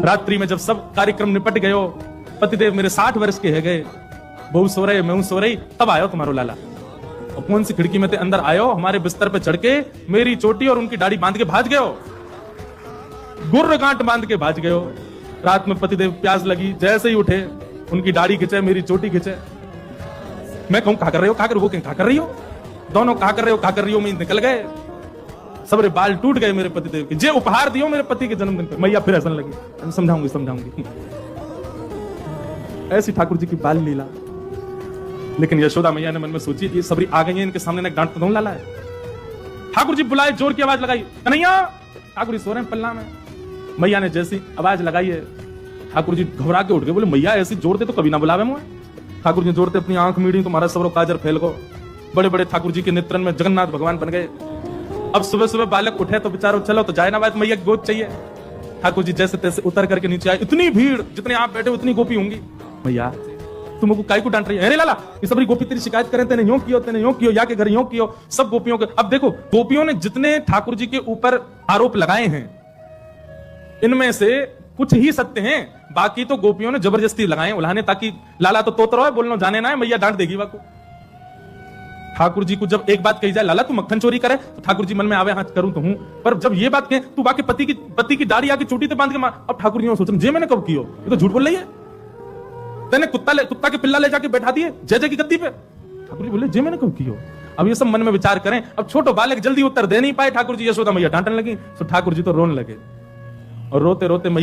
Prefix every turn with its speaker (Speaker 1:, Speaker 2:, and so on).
Speaker 1: रात्रि में जब सब कार्यक्रम निपट गयो, पतिदेव मेरे 60 वर्ष के है गए, बहू सो रहे, मैं सो रही, तब आयो तुम्हारो लाला। और कौन सी खिड़की में ते अंदर आयो, हमारे बिस्तर पे चढ़ के मेरी चोटी और उनकी दाढ़ी बांध के भाज गयो, गुर्र गांठ बांध के भाज गयो। रात में पतिदेव प्यास लगी, जैसे ही उठे उनकी दाढ़ी खिंचे, मेरी चोटी खिंचे। मैं कहूं कहा कर रहे हो, कहा कर, वो कहा कर रही हो, दोनों कहा कर रही हो मैं निकल गए। सबरे बाल टूट गए मेरे पतिदेव के, जे उपहार दियो मेरे पति के जन्मदिन पर। मैया फिर हंसने लगी, समझाऊंगी। ऐसी ठाकुर जी की बाल लीला। लेकिन यशोदा मैया ने मन में सोची कि सबरी आ गई है, इनके सामने डांट तो दूं लाला है। ठाकुर जी बुलाए, जोर की आवाज लगाई, कन्हैया। ठाकुर जी सो रहे हैं पल्ला में। मैया ने जैसी आवाज लगाई है, ठाकुर जी घबरा के उठ गए, बोले मैया ऐसी जोड़ते तो कभी ना बुलावे मुझे। ठाकुर जी जोड़ते अपनी आंख मीड़ी, तुम्हारा सबरो काजर फैल गो। बड़े बड़े ठाकुर जी के नेत्रन में जगन्नाथ भगवान बन गए। अब सुबह सुबह बालक उठे तो बेचारो चलो तो जाए ना, बात मैया की गोद चाहिए। ठाकुर जी जैसे तैसे उतर करके नीचे आए, इतनी भीड़, जितने आप बैठे उतनी गोपी होंगी। मैया तुमको काई को डांट रही है, अरे लाला ये सबरी गोपी तेरी शिकायत करें, तेने यूं कियो, या के घर यूं कियो, सब गोपियों के। अब देखो गोपियों ने जितने ठाकुर जी के ऊपर आरोप लगाए हैं, इनमें से कुछ ही सत्य हैं, बाकी तो गोपियों ने जबरदस्ती लगाए उल्हाने, ताकि लाला तो तोतरो है, बोलना जाने ना है, मैया डांट देगी वाको। ठाकुर जी को जब एक बात कही जाए, लाला तू मक्खन चोरी करे, तो ठाकुर जी मन में आवे, हाँ करूं तो हूं, पर जब ये बात कहे तू बाकी पति की दाढ़ी आके चोटी ते बांध के मार, अब ठाकुर जी सोच रहे जे मैंने कब कियो, ये तो झूठ बोल रही है, तेने कुत्ता के पिल्ला ले जाके बैठा दिए जय की गद्दी पे। ठाकुर जी बोले जे मैंने कब कियो। अब ये सब मन में विचार करें। अब छोटो बालक जल्दी उत्तर दे नहीं पाए ठाकुर जी, यशोदा मैया डांटने लगी, तो ठाकुर जी तो रोने लगे, और रोते रोते मैया